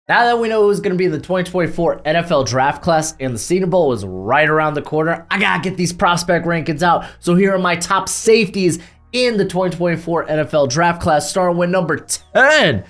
Now that we know who's going to be the 2024 NFL draft class and the Senior Bowl is right around the corner, I got to get these prospect rankings out. So here are my top safeties in the 2024 NFL draft class, starting with number 10.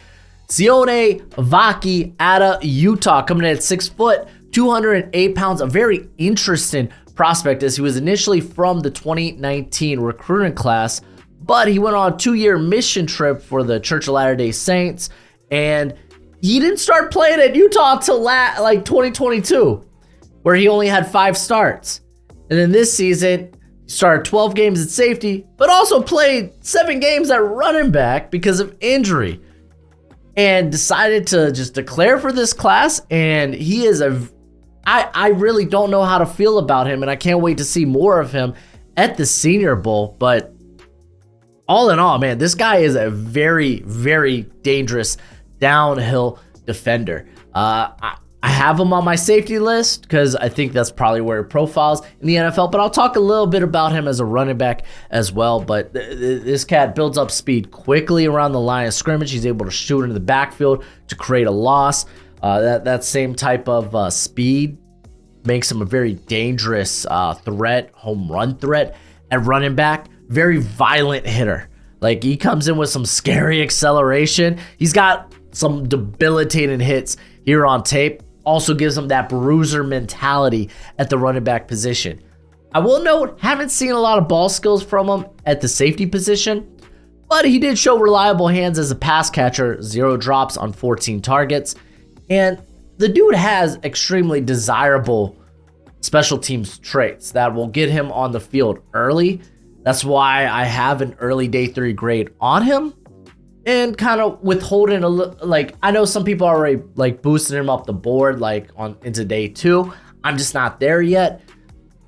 Sione Vaki out of Utah, coming in at 6 foot, 208 pounds. A very interesting prospect as he was initially from the 2019 recruiting class, but he went on a 2-year mission trip for the Church of Latter-day Saints, and he didn't start playing at Utah until 2022, where he only had 5 starts. And then this season, he started 12 games at safety, but also played 7 games at running back because of injury, and decided to just declare for this class. And he is I really don't know how to feel about him, and I can't wait to see more of him at the Senior Bowl. But all in all, man, this guy is a very, very dangerous downhill defender. I have him on my safety list because I think that's probably where he profiles in the NFL, but I'll talk a little bit about him as a running back as well. But this cat builds up speed quickly around the line of scrimmage. He's able to shoot into the backfield to create a loss. That same type of speed makes him a very dangerous threat, home run threat at running back. Very violent hitter. Like, he comes in with some scary acceleration. He's got some debilitating hits here on tape. Also gives him that bruiser mentality at the running back position. I will note, haven't seen a lot of ball skills from him at the safety position, but he did show reliable hands as a pass catcher, 0 drops on 14 targets. And the dude has extremely desirable special teams traits that will get him on the field early. That's why I have an early day 3 grade on him, and kind of withholding I know some people are already boosting him up the board on into day 2. I'm just not there yet.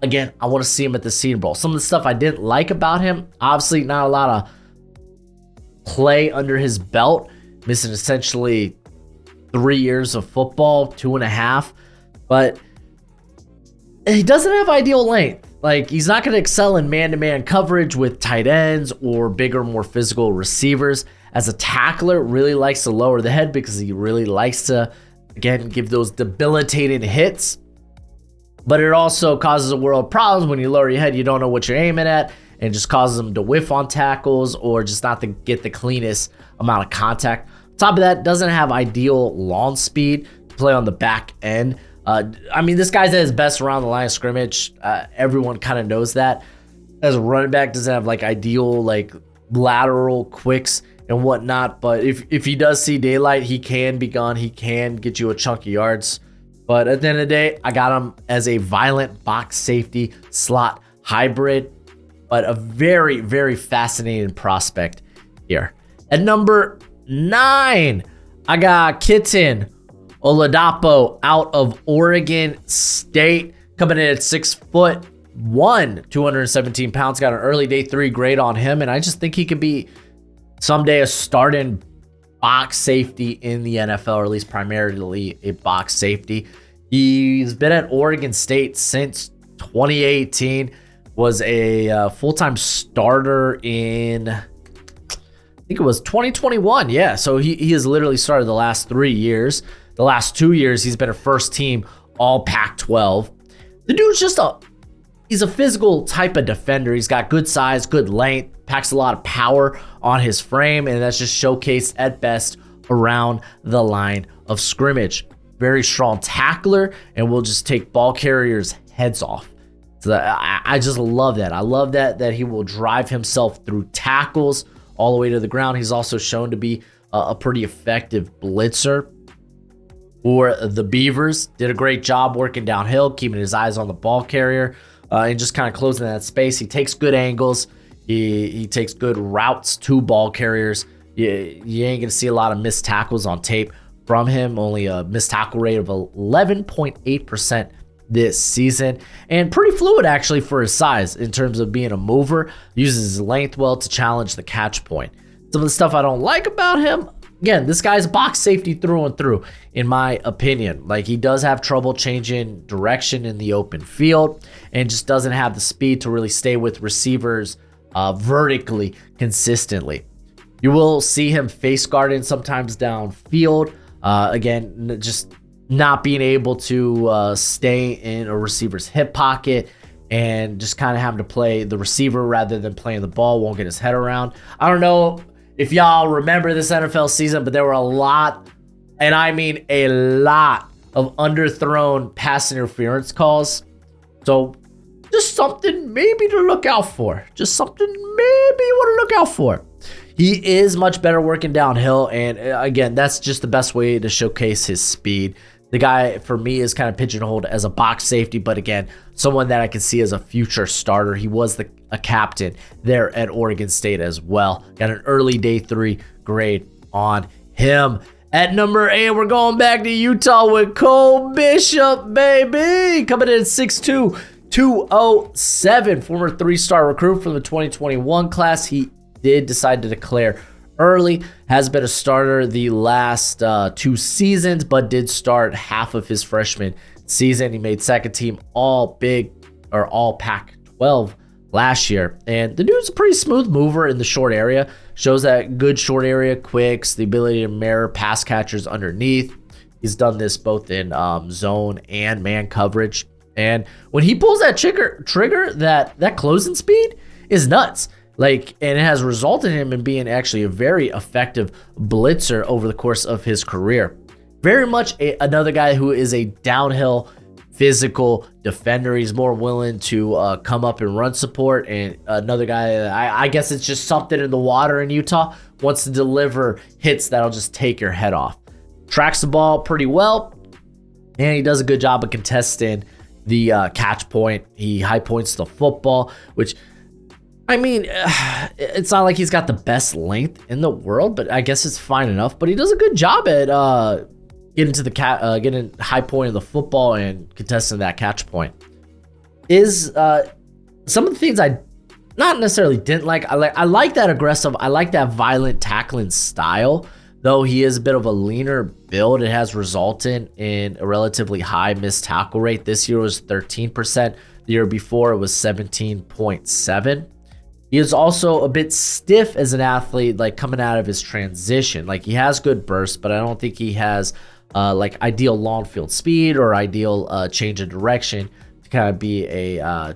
Again, I want to see him at the Senior Bowl. Some of the stuff I didn't like about him, obviously not a lot of play under his belt, missing essentially 3 years of football, 2.5, but he doesn't have ideal length. He's not going to excel in man-to-man coverage with tight ends or bigger, more physical receivers. As a tackler, really likes to lower the head because he really likes to, again, give those debilitating hits. But it also causes a world of problems when you lower your head. You don't know what you're aiming at, and it just causes them to whiff on tackles or just not to get the cleanest amount of contact. On top of that, doesn't have ideal launch speed to play on the back end. This guy's at his best around the line of scrimmage. Everyone kind of knows that. As a running back, doesn't have ideal lateral quicks and whatnot. But if he does see daylight, he can be gone. He can get you a chunk of yards. But at the end of the day, I got him as a violent box safety slot hybrid. But a very, very fascinating prospect here. At number 9, I got Kitan Oladapo out of Oregon State, coming in at 6'1", 217 pounds. Got an early day 3 grade on him, and I just think he could be someday a starting box safety in the NFL, or at least primarily a box safety. He's been at Oregon State since 2018. Was a full-time starter in, I think it was 2021. Yeah, so he has literally started the last 3 years. The last 2 years, he's been a first team all Pac-12. The dude's he's a physical type of defender. He's got good size, good length, packs a lot of power on his frame, and that's just showcased at best around the line of scrimmage. Very strong tackler, and will just take ball carriers' heads off. So I just love that. I love that he will drive himself through tackles all the way to the ground. He's also shown to be a pretty effective blitzer. For the Beavers, did a great job working downhill, keeping his eyes on the ball carrier, and just kind of closing that space. He takes good angles. He takes good routes to ball carriers. You ain't going to see a lot of missed tackles on tape from him. Only a missed tackle rate of 11.8% this season. And pretty fluid, actually, for his size in terms of being a mover. Uses his length well to challenge the catch point. Some of the stuff I don't like about him, again, this guy's box safety through and through, in my opinion. He does have trouble changing direction in the open field and just doesn't have the speed to really stay with receivers vertically consistently. You will see him face guarding sometimes downfield, Again, just not being able to stay in a receiver's hip pocket and just kind of having to play the receiver rather than playing the ball, won't get his head around. I don't know if y'all remember this NFL season, but there were a lot, and I mean a lot, of underthrown pass interference calls. So just something maybe to look out for. Just something maybe you want to look out for. He is much better working downhill, and again, that's just the best way to showcase his speed. The guy, for me, is kind of pigeonholed as a box safety, but again, someone that I can see as a future starter. He was a captain there at Oregon State as well. Got an early day 3 grade on him. At number 8, we're going back to Utah with Cole Bishop, baby. Coming in at 6'2", 207, former 3-star recruit from the 2021 class. He did decide to declare early, has been a starter the last 2 seasons, but did start half of his freshman season. He made second team all Pac-12 last year, and the dude's a pretty smooth mover in the short area. Shows that good short area quicks, the ability to mirror pass catchers underneath. He's done this both in zone and man coverage, and when he pulls that trigger, that closing speed is nuts. And it has resulted in him in being actually a very effective blitzer over the course of his career. Very much another guy who is a downhill physical defender. He's more willing to come up and run support. And another guy, I guess it's just something in the water in Utah, wants to deliver hits that'll just take your head off. Tracks the ball pretty well, and he does a good job of contesting the catch point. He high points the football, which, I mean, it's not like he's got the best length in the world, but I guess it's fine enough. But he does a good job at getting high point of the football and contesting that catch point. Is some of the things I not necessarily didn't like. I like that aggressive. I like that violent tackling style. Though he is a bit of a leaner build, it has resulted in a relatively high missed tackle rate. This year was 13%. The year before it was 17.7%. He is also a bit stiff as an athlete, coming out of his transition. He has good burst, but I don't think he has ideal long field speed or ideal change of direction to kind of be a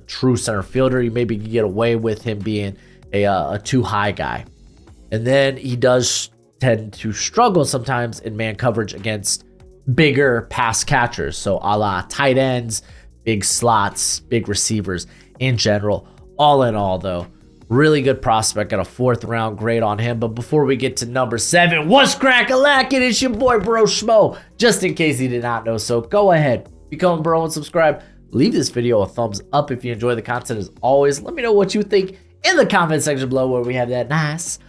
true center fielder. You maybe can get away with him being a too high guy. And then he does tend to struggle sometimes in man coverage against bigger pass catchers. So a la tight ends, big slots, big receivers in general. All in all, though, really good prospect. Got a 4th round grade on him. But before we get to number 7, what's crack-a-lackin'? It's your boy Broshmo. Just in case you did not know, so go ahead, become a bro and subscribe. Leave this video a thumbs up if you enjoy the content. As always, let me know what you think in the comment section below, where we have that nice,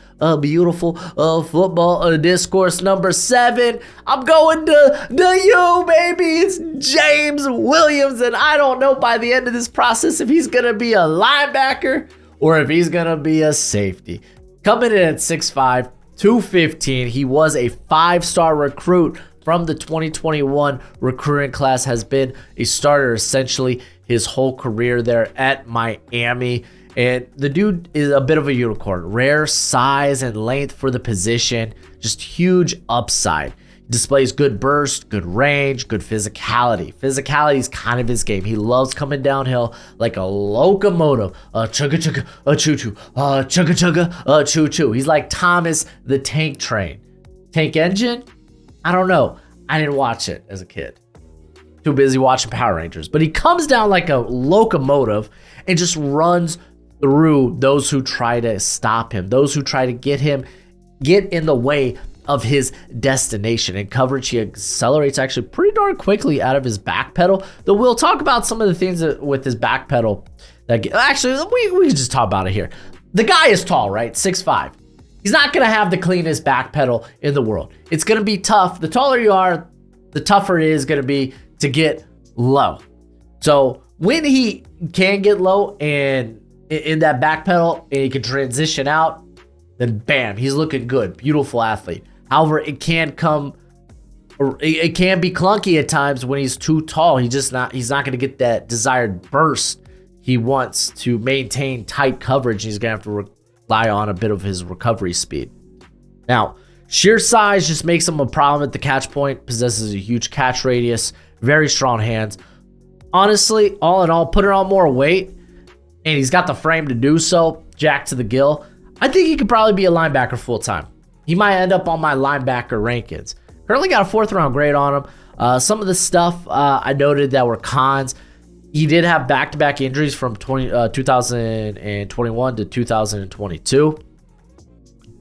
beautiful football discourse. Number 7, I'm going to you, baby. It's James Williams, and I don't know by the end of this process if he's gonna be a linebacker or if he's gonna be a safety. Coming in at 6'5", 215, he was a 5-star recruit from the 2021 recruiting class, has been a starter essentially his whole career there at Miami. And the dude is a bit of a unicorn. Rare size and length for the position. Just huge upside. He displays good burst, good range, good physicality. Physicality is kind of his game. He loves coming downhill like a locomotive. Chugga chugga, choo choo. Chugga chugga, choo choo. He's like Thomas the Tank Train. Tank Engine? I don't know. I didn't watch it as a kid. Too busy watching Power Rangers. But he comes down like a locomotive and just runs through those who try to stop him, those who try to get in the way of his destination. In coverage, he accelerates actually pretty darn quickly out of his back pedal. Though we'll talk about some of the things with his back pedal actually we can just talk about it here. The guy is tall, right? 6'5". He's not gonna have the cleanest back pedal in the world. It's gonna be tough. The taller you are, the tougher it is gonna be to get low. So when he can get low and in that back pedal and he can transition out, then bam, he's looking good. Beautiful athlete. However, it can be clunky at times when he's too tall. He's not going to get that desired burst. He wants to maintain tight coverage. He's going to have to rely on a bit of his recovery speed. Now, Sheer size just makes him a problem at the catch point. Possesses a huge catch radius. Very strong hands. Honestly, all in all, put it on more weight, and he's got the frame to do so, jacked to the gill. I think he could probably be a linebacker full-time. He might end up on my linebacker rankings. Currently got a 4th-round grade on him. Some of the stuff I noted that were cons. He did have back-to-back injuries from 2021 to 2022.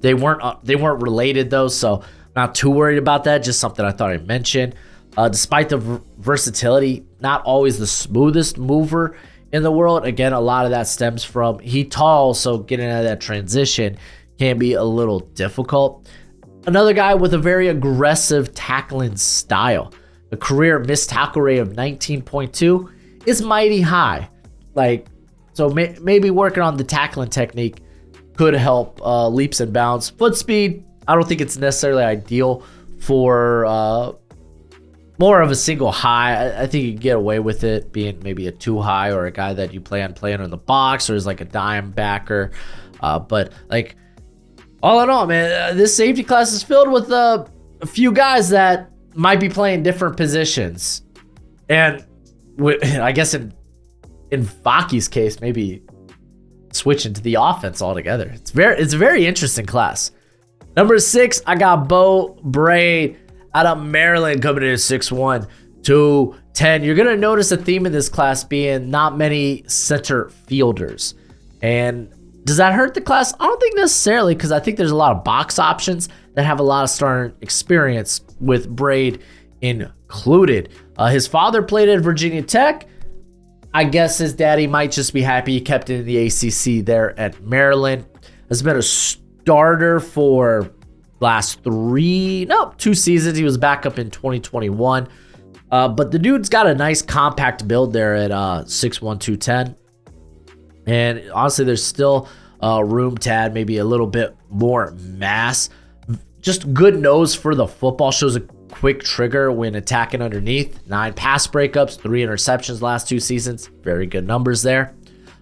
They weren't related though, so not too worried about that. Just something I thought I'd mention. Despite the versatility, not always the smoothest mover in the world. Again, a lot of that stems from he tall, so getting out of that transition can be a little difficult. Another guy with a very aggressive tackling style. A career missed tackle rate of 19.2 is mighty high. So maybe working on the tackling technique could help leaps and bounds. Foot speed, I don't think it's necessarily ideal for more of a single high. I think you can get away with it being maybe a 2 high or a guy that you plan on playing in the box or is like a dime backer. But like all in all, man, this safety class is filled with a few guys that might be playing different positions. And I guess in Vaki's case, maybe switching to the offense altogether. It's a very interesting class. Number 6, I got Beau Brade out of Maryland coming in at 6'1", 210. You're going to notice a theme in this class being not many center fielders. And does that hurt the class? I don't think necessarily, because I think there's a lot of box options that have a lot of starting experience, with Brade included. His father played at Virginia Tech. I guess his daddy might just be happy he kept it in the ACC there at Maryland. Has been a starter for last 2 seasons. He was back up in 2021. But the dude's got a nice compact build there at 6'1", 210. And honestly, there's still room to add maybe a little bit more mass. Just good nose for the football. Shows a quick trigger when attacking underneath. 9 pass breakups, 3 interceptions last 2 seasons. Very good numbers there.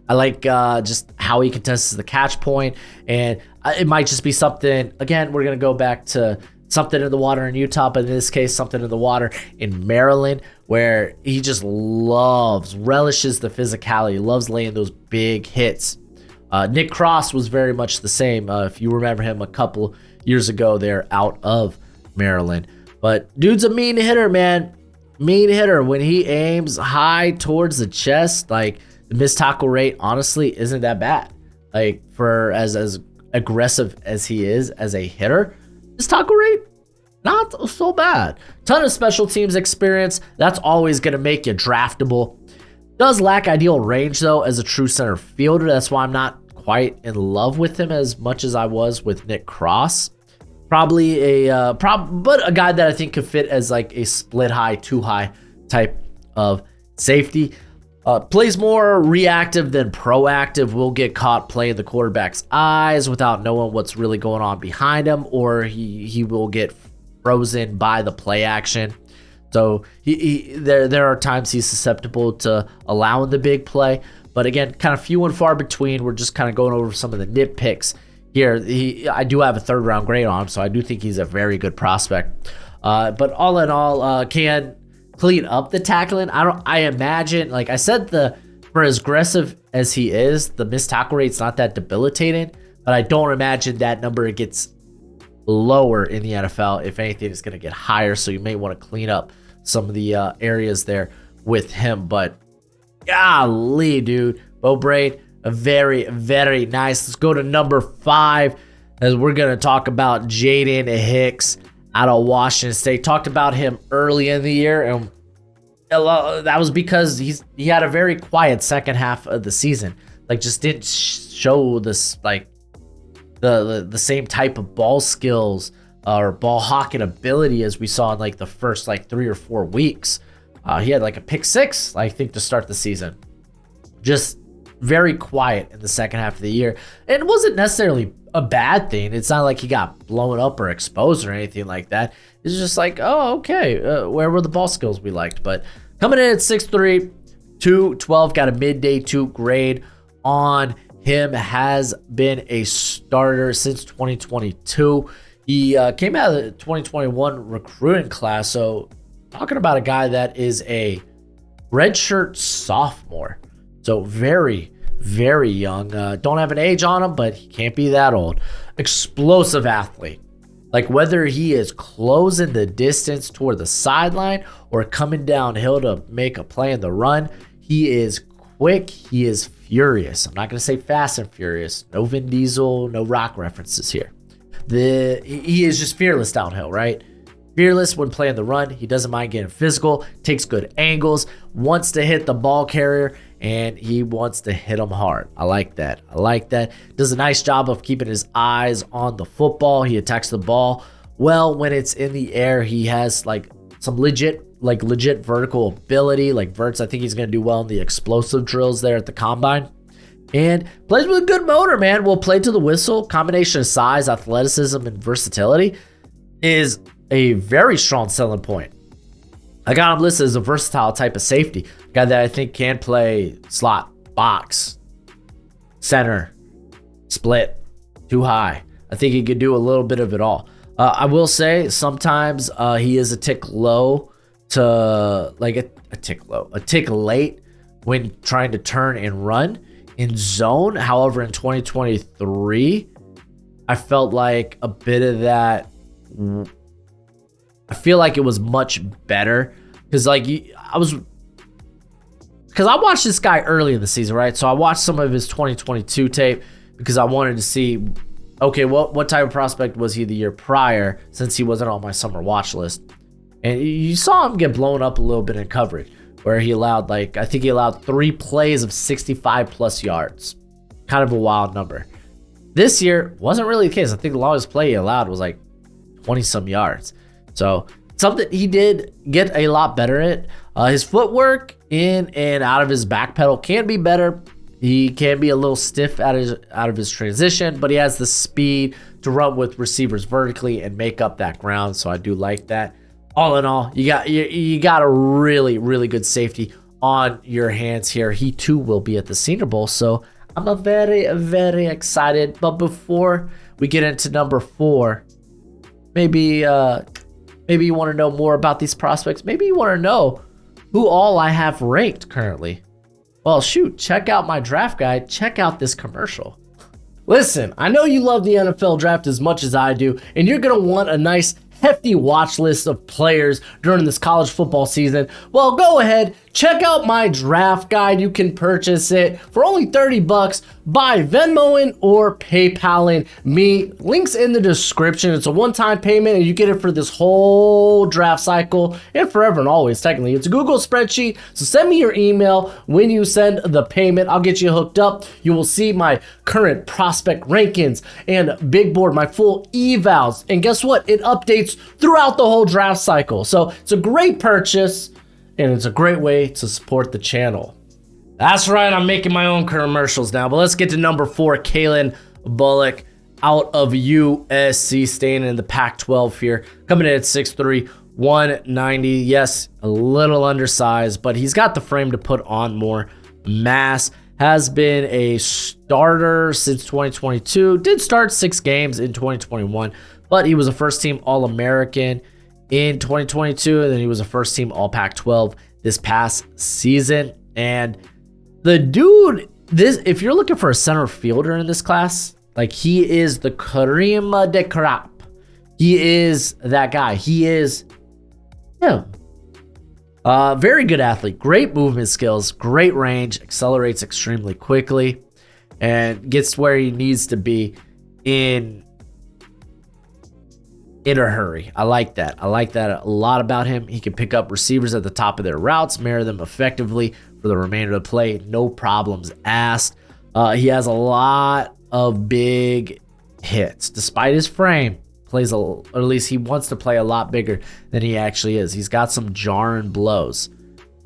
I like just how he contests the catch point, and it might just be something. Again, we're going to go back to something in the water in Utah, but in this case, something in the water in Maryland, where he just relishes the physicality, loves laying those big hits. Nick Cross was very much the same. If you remember him a couple years ago there out of Maryland. But dude's a mean hitter, man. Mean hitter. When he aims high towards the chest, like, the missed tackle rate honestly isn't that bad. Like, for as aggressive as he is as a hitter, his tackle rate not so bad. Ton of special teams experience. That's always going to make you draftable. Does lack ideal range though as a true center fielder. That's why I'm not quite in love with him as much as I was with Nick Cross. Probably but a guy that I think could fit as like a split high, 2 high type of safety. Plays more reactive than proactive. Will get caught playing the quarterback's eyes without knowing what's really going on behind him, or he will get frozen by the play action. So there are times he's susceptible to allowing the big play, but again, kind of few and far between. We're just kind of going over some of the nitpicks here. I do have a 3rd round grade on him, so I do think he's a very good prospect. But all in all, can clean up the tackling. I imagine, like I said, for as aggressive as he is, the missed tackle rate's not that debilitating, but I don't imagine that number gets lower in the NFL. If anything, it's going to get higher, so you may want to clean up some of the areas there with him. But golly, dude, Beau Brade, a very, very nice. Let's go to number 5, as we're going to talk about Jaden Hicks out of Washington State. Talked about him early in the year, and that was because he had a very quiet second half of the season. Like, just didn't show this, like, the same type of ball skills or ball hawking ability as we saw in like the first like 3 or 4 weeks. He had like a pick 6, I think, to start the season. Just very quiet in the second half of the year. And it wasn't necessarily a bad thing. It's not like he got blown up or exposed or anything like that. It's just like, oh, okay, where were the ball skills we liked? But coming in at 6'3", 212, got a midday 2 grade on him. Has been a starter since 2022. He came out of the 2021 recruiting class. So talking about a guy that is a redshirt sophomore. So very, very young. Don't have an age on him, but he can't be that old. Explosive athlete. Like whether he is closing the distance toward the sideline or coming downhill to make a play in the run, he is quick. He is furious. I'm not going to say fast and furious. No Vin Diesel, no Rock references here. He is just fearless downhill, right? Fearless when playing the run. He doesn't mind getting physical, takes good angles, wants to hit the ball carrier, and he wants to hit him hard. I like that. Does a nice job of keeping his eyes on the football. He attacks the ball well when it's in the air. He has like some legit vertical ability. Like Verts, I think he's going to do well in the explosive drills there at the combine. And plays with a good motor, man. Will play to the whistle. Combination of size, athleticism, and versatility is a very strong selling point. I got him listed as a versatile type of safety. A guy that I think can play slot, box, center, split, too high. I think he could do a little bit of it all. I will say sometimes he is a tick low to like a tick late when trying to turn and run in zone. However, in 2023, I felt like a bit of that. I feel like it was much better because I watched this guy early in the season, right? So I watched some of his 2022 tape because I wanted to see, okay, what type of prospect was he the year prior since he wasn't on my summer watch list. And you saw him get blown up a little bit in coverage where he allowed I think he allowed 3 plays of 65 plus yards. Kind of a wild number. This year wasn't really the case. I think the longest play he allowed was like 20 some yards. So something he did get a lot better at. His footwork in and out of his back pedal can be better. He can be a little stiff out of his transition, but he has the speed to run with receivers vertically and make up that ground. So I do like that. All in all, you got a really, really good safety on your hands here. He too will be at the Senior Bowl. So I'm very, very excited. But before we get into number 4, maybe you want to know more about these prospects. Maybe you want to know who all I have ranked currently. Well, shoot, check out my draft guide. Check out this commercial. Listen, I know you love the NFL draft as much as I do, and you're going to want a nice hefty watch list of players during this college football season. Well, go ahead, check out my draft guide. You can purchase it for only $30 by Venmoing or PayPaling me. Links in the description. It's a one-time payment and you get it for this whole draft cycle and forever and always. Technically, it's a Google spreadsheet. So send me your email when you send the payment. I'll get you hooked up. You will see my current prospect rankings and big board, my full evals. And guess what? It updates throughout the whole draft cycle. So it's a great purchase and it's a great way to support the channel. That's right, I'm making my own commercials now, but let's get to number 4, Calen Bullock out of USC, staying in the Pac-12 here, coming in at 6'3", 190. Yes, a little undersized, but he's got the frame to put on more mass. Has been a starter since 2022. Did start 6 games in 2021, but he was a first-team All-American in 2022, and then he was a first-team All-Pac-12 this past season. And the dude, if you're looking for a center fielder in this class, like he is the Kareem de Crap. He is that guy. He is him. Very good athlete, great movement skills, great range, accelerates extremely quickly, and gets where he needs to be in a hurry. I like that. I like that a lot about him. He can pick up receivers at the top of their routes, mirror them effectively for the remainder of the play. No problems asked. He has a lot of big hits. Despite his frame, or at least he wants to play a lot bigger than he actually is. He's got some jarring blows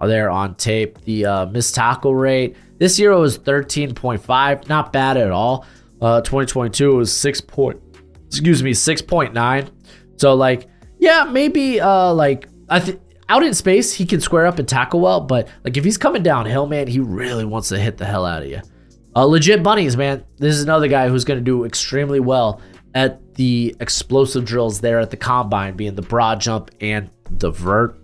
there on tape. The missed tackle rate this year was 13.5. Not bad at all. 2022 was 6.9. So maybe out in space he can square up and tackle well, but if he's coming downhill, man, he really wants to hit the hell out of you. Legit bunnies, man. This is another guy who's going to do extremely well at the explosive drills there at the combine, being the broad jump and the vert.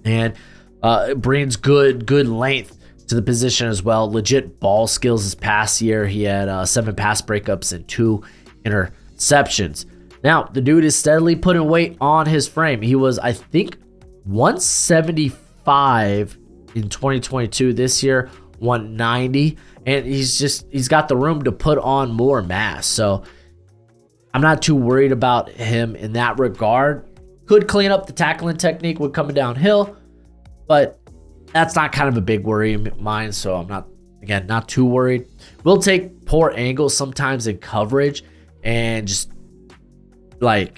And it brings good length to the position as well. Legit ball skills this past year. He had 7 pass breakups and 2 interceptions. Now, the dude is steadily putting weight on his frame. He was, I think, 175 in 2022. This year, 190. And he's got the room to put on more mass. So I'm not too worried about him in that regard. Could clean up the tackling technique when coming downhill, but that's not kind of a big worry of mine. So I'm not too worried. We'll take poor angles sometimes in coverage and just kind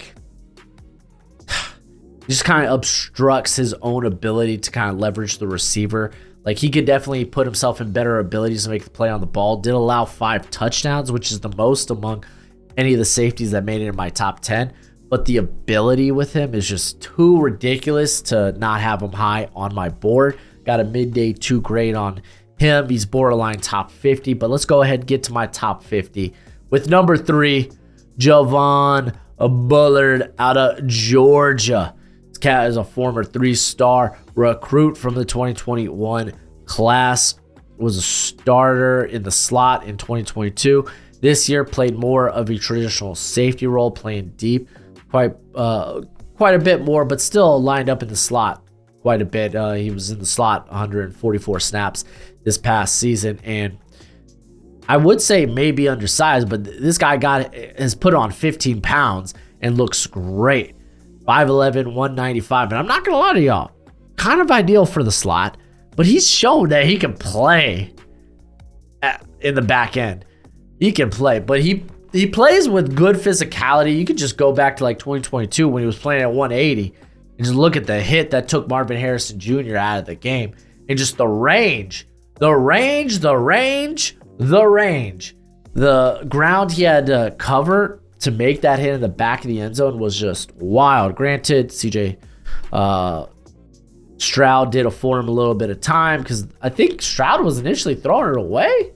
of obstructs his own ability to kind of leverage the receiver. Like, he could definitely put himself in better abilities to make the play on the ball. Did allow 5 touchdowns, which is the most among any of the safeties that made it in my top 10. But the ability with him is just too ridiculous to not have him high on my board. Got a midday 2 grade on him. He's borderline top 50. But let's go ahead and get to my top 50. With number 3, Javon Bullard out of Georgia. This cat is a former 3-star recruit from the 2021 class. Was a starter in the slot in 2022. This year played more of a traditional safety role, playing deep quite a bit more, but still lined up in the slot quite a bit. He was in the slot 144 snaps this past season, and I would say maybe undersized, but this guy has put on 15 pounds and looks great. 5'11", 195, and I'm not gonna lie to y'all, kind of ideal for the slot, but he's shown that he can play in the back end. He can play, but he plays with good physicality. You could just go back to like 2022 when he was playing at 180 and just look at the hit that took Marvin Harrison Jr. out of the game, and just the range, the ground he had to cover to make that hit in the back of the end zone was just wild. Granted, CJ Stroud did afford him a little bit of time, because I think Stroud was initially throwing it away.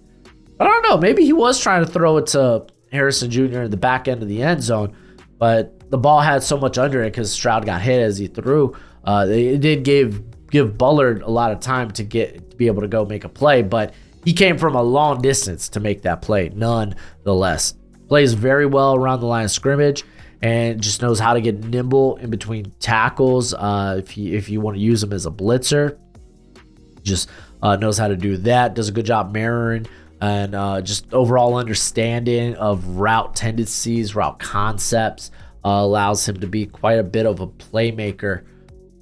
I don't know. Maybe he was trying to throw it to Harrison Jr. in the back end of the end zone, but the ball had so much under it because Stroud got hit as he threw. It did give Bullard a lot of time to be able to go make a play, but he came from a long distance to make that play nonetheless. Plays very well around the line of scrimmage and just knows how to get nimble in between tackles. If you want to use him as a blitzer, just knows how to do that. Does a good job mirroring and just overall understanding of route tendencies, route concepts. Allows him to be quite a bit of a playmaker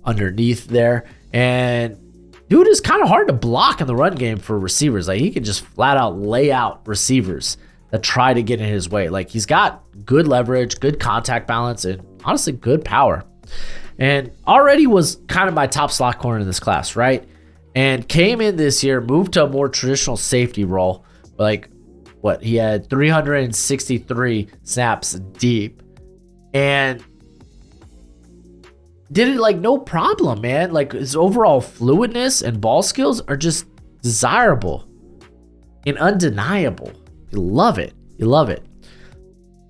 underneath there. And dude is kind of hard to block in the run game for receivers. Like, he can just flat out lay out receivers that try to get in his way. Like, he's got good leverage, good contact balance, and honestly good power. And already was kind of my top slot corner in this class, right? And came in this year, moved to a more traditional safety role. Like, he had 363 snaps deep, and did it like no problem, man. Like, his overall fluidness and ball skills are just desirable and undeniable. You love it.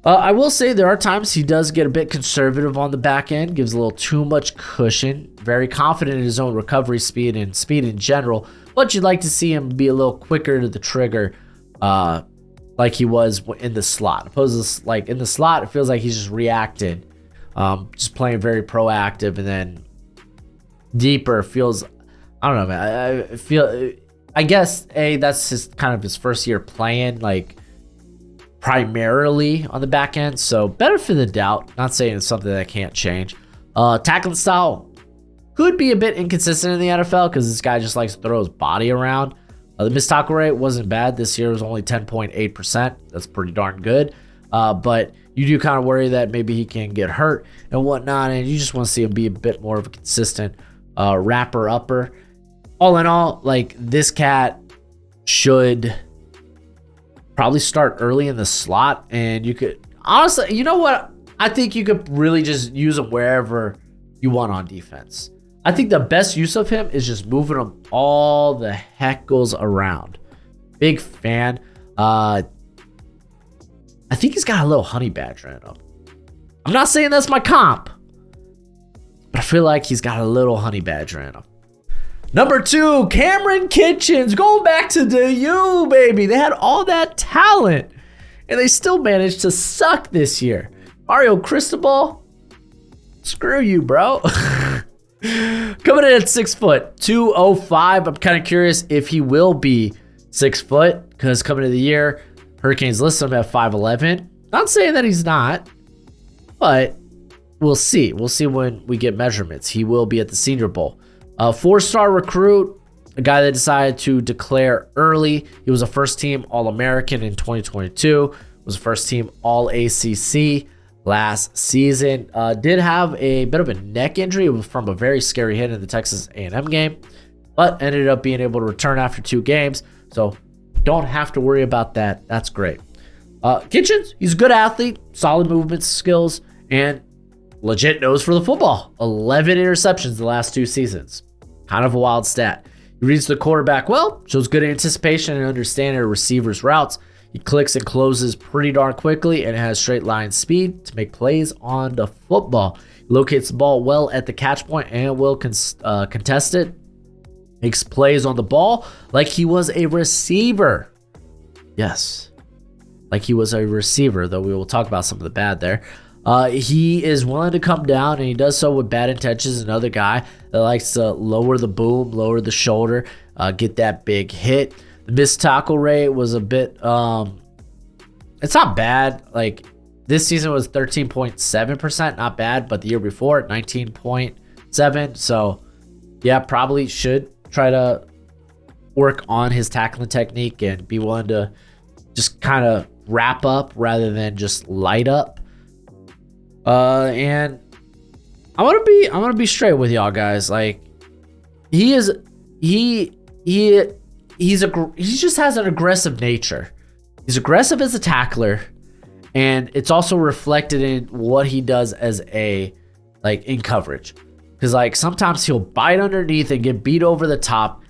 I will say there are times he does get a bit conservative on the back end, gives a little too much cushion, very confident in his own recovery speed and speed in general, but you'd like to see him be a little quicker to the trigger, like he was in the slot. Opposed to, like, in the slot, it feels like he's just reacting, just playing very proactive, and then deeper feels, I don't know, man. I guess that's his kind of his first year playing, like, primarily on the back end, so benefit of the doubt. Not saying it's something that can't change. Tackling style could be a bit inconsistent in the NFL because this guy just likes to throw his body around. The missed tackle rate wasn't bad this year. It was only 10.8%. That's pretty darn good. But you do kind of worry that maybe he can get hurt and whatnot, and you just want to see him be a bit more of a consistent wrapper upper. All in all, like, this cat should probably start early in the slot, and you could honestly, you know what? I think you could really just use him wherever you want on defense. I think the best use of him is just moving him all the heckles around. Big fan. I think he's got a little honey badger in him. I'm not saying that's my comp, but I feel like he's got a little honey badger in him. Number 2, Kamren Kinchens, going back to the U, baby. They had all that talent, and they still managed to suck this year. Mario Cristobal, screw you, bro. Coming in at 6 foot, 205. I'm kind of curious if he will be 6 foot, because coming into the year, Hurricanes list him at 5'11". Not saying that he's not, but we'll see. We'll see when we get measurements. He will be at the Senior Bowl. A 4-star recruit, a guy that decided to declare early. He was a first-team All-American in 2022. Was a first-team All-ACC last season. Did have a bit of a neck injury. It was from a very scary hit in the Texas A&M game, but ended up being able to return after 2 games. So don't have to worry about that. That's great. Kinchens, he's a good athlete, solid movement skills, and legit nose for the football. 11 interceptions the last 2 seasons. Kind of a wild stat. He reads the quarterback well, shows good anticipation and understanding of receivers' routes. He clicks and closes pretty darn quickly and has straight line speed to make plays on the football. He locates the ball well at the catch point and will contest it. Makes plays on the ball like he was a receiver. Yes, like he was a receiver, though we will talk about some of the bad there. He is willing to come down, and he does so with bad intentions. Another guy that likes to lower the boom, lower the shoulder, get that big hit. The missed tackle rate was a bit, it's not bad. Like this season was 13.7%, not bad, but the year before 19.7. So yeah, probably should try to work on his tackling technique and be willing to just kind of wrap up rather than just light up. And I'm gonna be straight with y'all guys. Like he just has an aggressive nature. He's aggressive as a tackler, and it's also reflected in what he does as in coverage. Because like sometimes he'll bite underneath and get beat over the top.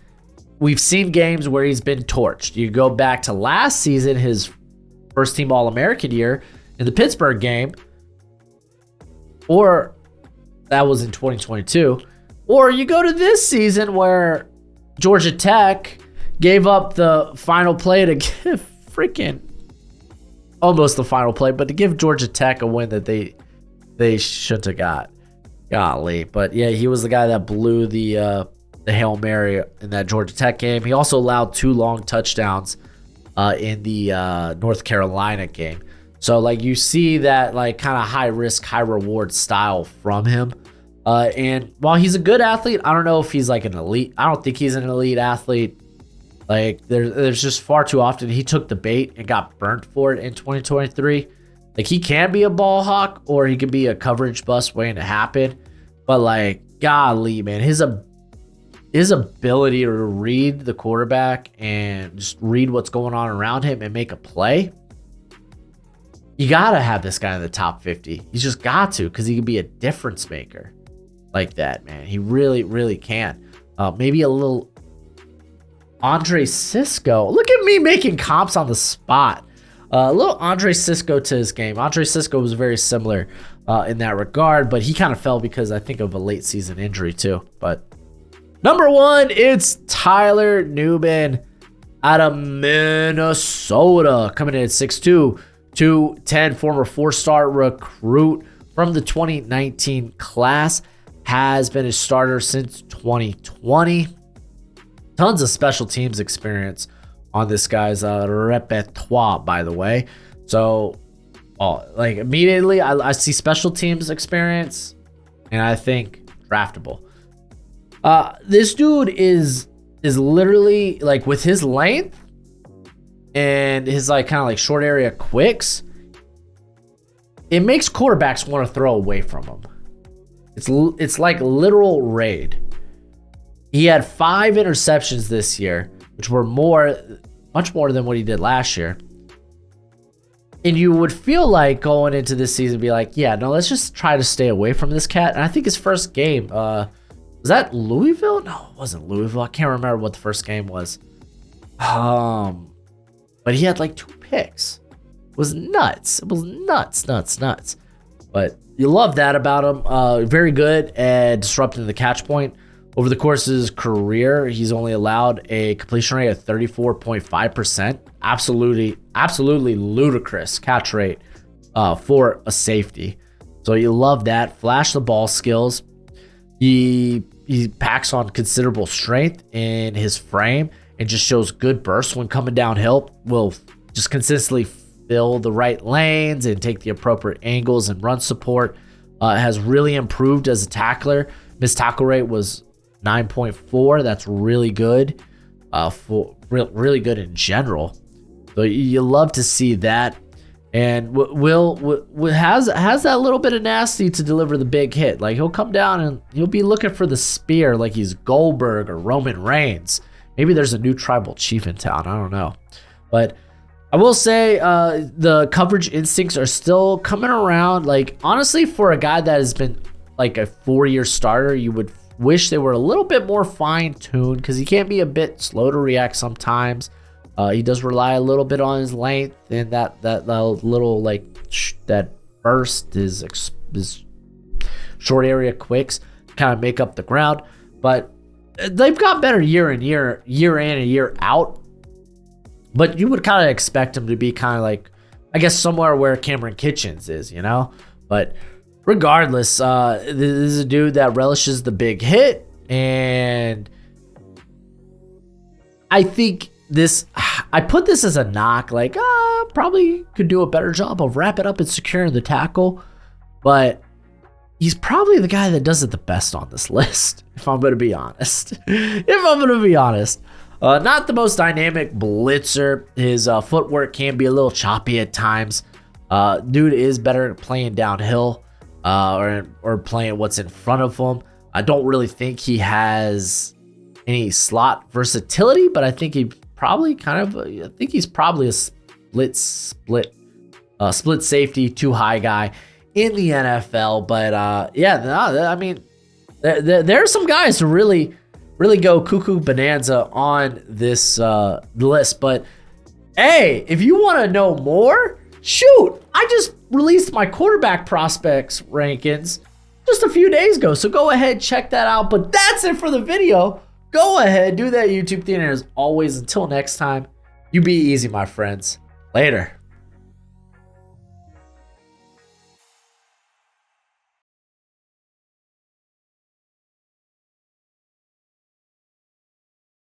We've seen games where he's been torched. You go back to last season, his first team All-American year in the Pittsburgh game, or that was in 2022, or you go to this season where Georgia Tech gave up the final play to give almost the final play, but to give Georgia Tech a win that they shouldn't have got. Golly. But yeah, he was the guy that blew the Hail Mary in that Georgia Tech game. He also allowed 2 long touchdowns in the North Carolina game. So like you see that like kind of high risk, high reward style from him. And while he's a good athlete, I don't know if he's like an elite. I don't think he's an elite athlete. Like there's just far too often he took the bait and got burnt for it in 2023. Like he can be a ball hawk or he could be a coverage bust waiting to happen. But like, golly, man, his ability to read the quarterback and just read what's going on around him and make a play. You gotta have this guy in the top 50. He's just got to, because he can be a difference maker like that, man. He really, really can. Maybe a little Andre Cisco. Look at me making comps on the spot. A little Andre Cisco to his game. Andre Cisco was very similar in that regard, but he kind of fell because I think of a late season injury too. But number 1, it's Tyler Nubin out of Minnesota, coming in at 6'2", 210, former 4-star recruit from the 2019 class, has been a starter since 2020. Tons of special teams experience on this guy's repertoire, by the way. So, like immediately, I see special teams experience, and I think draftable. This dude is literally like with his length and his like kind of like short area quicks, it makes quarterbacks want to throw away from him. It's like literal raid. He had 5 interceptions this year, which were much more than what he did last year. And you would feel like going into this season, be like, yeah, no, let's just try to stay away from this cat. And I think his first game, was that Louisville? No, it wasn't Louisville. I can't remember what the first game was. But he had like 2 picks. was nuts. It was nuts. But you love that about him. Very good at disrupting the catch point. Over the course of his career, he's only allowed a completion rate of 34.5%. Absolutely ludicrous catch rate for a safety. So you love that. Flash the ball skills. He packs on considerable strength in his frame and just shows good bursts when coming downhill. Will just consistently fill the right lanes and take the appropriate angles and run support. Has really improved as a tackler. Missed tackle rate was 9.4. That's really good. Really good in general. So you love to see that. And Will has that little bit of nasty to deliver the big hit. Like, he'll come down and he'll be looking for the spear like he's Goldberg or Roman Reigns. Maybe there's a new tribal chief in town. I don't know. But I will say the coverage instincts are still coming around. Like, honestly, for a guy that has been like a 4-year starter, you would wish they were a little bit more fine-tuned because he can be a bit slow to react sometimes. He does rely a little bit on his length and that little that burst, his short area quicks kind of make up the ground. But they've got better year in and year out. But you would kind of expect him to be kind of like, I guess, somewhere where Kamren Kinchens is, you know? But regardless, this is a dude that relishes the big hit. And I think I put this as a knock, like, probably could do a better job of wrapping up and securing the tackle. But he's probably the guy that does it the best on this list, if I'm going to be honest. Not the most dynamic blitzer. His footwork can be a little choppy at times. Dude is better at playing downhill or playing what's in front of him. I don't really think he has any slot versatility, but I think he's probably a split safety, too high guy in the NFL. But I mean, there are some guys who really go cuckoo bonanza on this list. But hey, if you want to know more, shoot, I just released my quarterback prospects rankings just a few days ago. So go ahead, check that out. But that's it for the video. Go ahead, do that YouTube thing. And as always, until next time, you be easy, my friends. Later.